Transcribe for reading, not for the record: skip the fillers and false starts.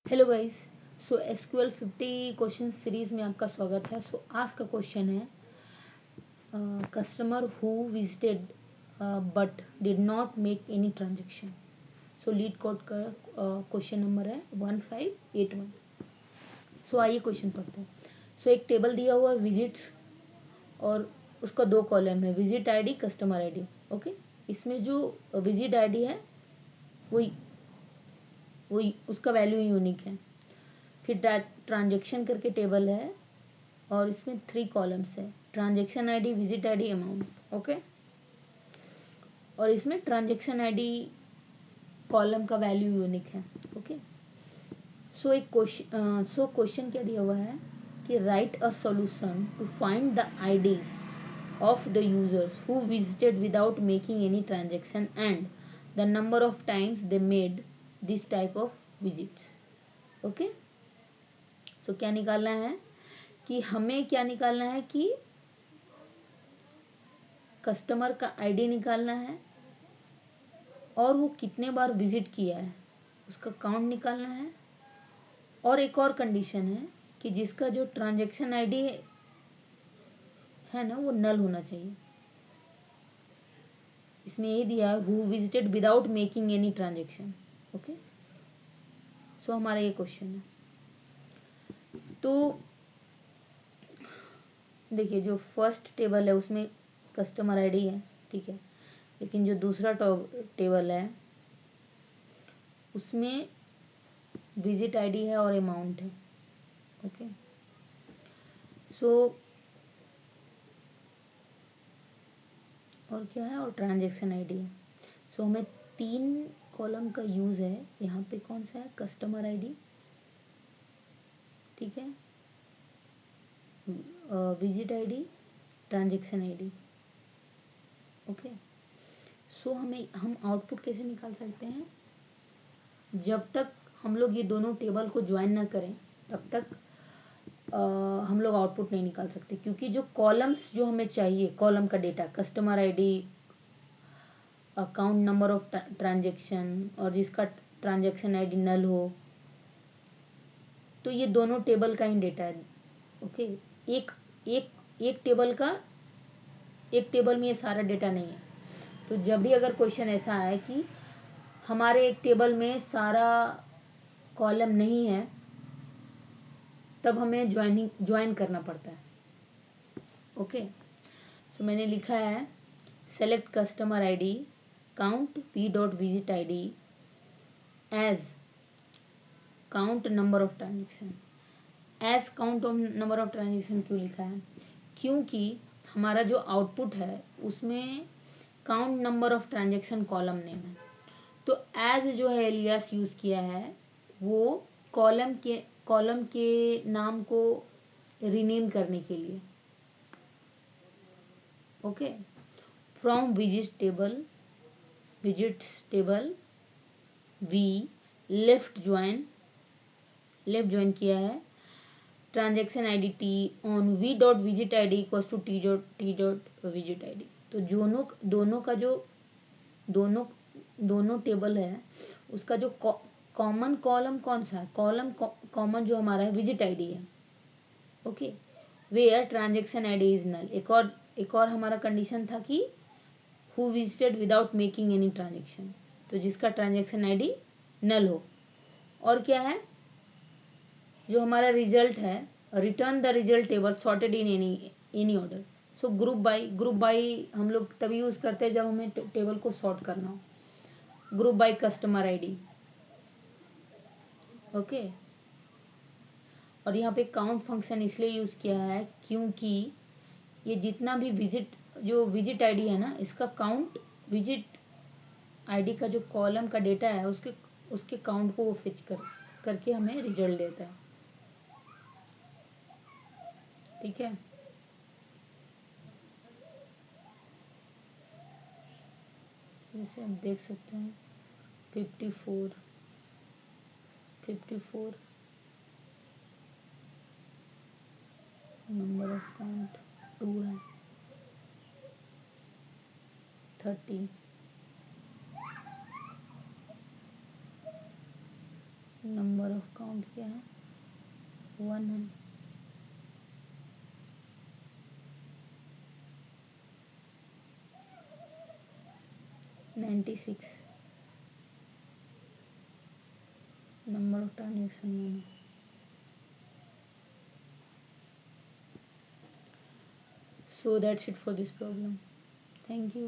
Hello guys. So SQL 50 question series में आपका स्वागत है। सो आज का क्वेश्चन है customer who visited but did not make any transaction. So LeetCode का क्वेश्चन नंबर है 1581। सो आइए क्वेश्चन पढ़ते हैं। सो एक टेबल दिया हुआ है विजिट्स और उसका दो कॉलम है, visit ID, customer ID. Okay, इसमें जो विजिट आईडी है वो उसका वैल्यू यूनिक है। फिर ट्रांजेक्शन करके टेबल है और इसमें 3 कॉलम्स है, transaction ID, visit ID, amount. Okay, और इसमें ट्रांजेक्शन आईडी कॉलम का वैल्यू यूनिक है। ओके, सो एक क्वेश्चन क्या दिया हुआ है कि write a solution to find the IDs of the users who visited without making any transaction and the number of times they made this type of visits. Okay, so क्या निकालना है कि हमें क्या निकालना है कि कस्टमर का आईडी निकालना है और वो कितने बार विजिट किया है उसका काउंट निकालना है। और एक और कंडीशन है कि जिसका जो ट्रांजैक्शन आईडी है ना वो नल होना चाहिए। इसमें यही दिया है who visited without making any transaction. Okay, so हमारा ये क्वेश्चन है। तो देखिए, जो फर्स्ट टेबल है उसमें कस्टमर आईडी है, ठीक है, लेकिन जो दूसरा टेबल है उसमें विजिट आईडी है और अमाउंट है। ओके, सो और क्या है, और ट्रांजैक्शन आईडी है। सो हमें 3 कॉलम का यूज है यहाँ पे। कौन सा है, कस्टमर आईडी, ठीक है, visit ID, transaction ID. Okay, so हम आउटपुट कैसे निकाल सकते हैं, जब तक हम लोग ये दोनों टेबल को ज्वाइन ना करें तब तक हम लोग आउटपुट नहीं निकाल सकते, क्योंकि जो कॉलम्स जो हमें चाहिए, कॉलम का data, customer ID, account number of transaction और जिसका ट्रांजैक्शन आईडी नल हो, तो ये दोनों टेबल का ही डेटा है। ओके, एक एक एक टेबल में ये सारा डेटा नहीं है। तो जब भी अगर क्वेश्चन ऐसा आए कि हमारे एक टेबल में सारा कॉलम नहीं है, तब हमें ज्वाइन करना पड़ता है। ओके, सो मैंने लिखा है select customer ID count P dot visit ID as count number of transaction. As count number of transaction क्यों लिखा है, क्योंकि हमारा जो आउटपुट है उसमें count number of transaction column name है। तो एज जो है एलियास यूज किया है वो कॉलम के नाम को रीनेम करने के लिए। Okay, from visits table V left join किया है transaction ID T on V dot visit ID equals to T dot visit ID. तो दोनों का जो दोनों टेबल है उसका जो कॉमन कॉलम कौन सा है, कॉलम कॉमन जो हमारा है विजिट आईडी है। Okay, where transaction ID is null. एक और हमारा कंडीशन था कि who visited without making any transaction, तो जिसका ट्रांजैक्शन आईडी नल हो। और क्या है, जो हमारा रिजल्ट है, return the result table sorted in any order. So group by हम लोग तभी यूज करते हैं जब हमें टेबल को सॉर्ट करना हो। Group by customer ID. Okay, और यहाँ पे काउंट फंक्शन इसलिए यूज किया है क्योंकि ये जितना भी विजिट आईडी है ना, इसका काउंट विजिट आईडी का जो कॉलम का डेटा है उसके काउंट को वो फिच करके हमें रिजल्ट देता है। ठीक है, जैसे आप देख सकते हैं 54 नंबर ऑफ काउंट 2 है, 30 नंबर ऑफ काउंट क्या है, 1 है। $96 number of transaction money. So that's it for this problem. Thank you.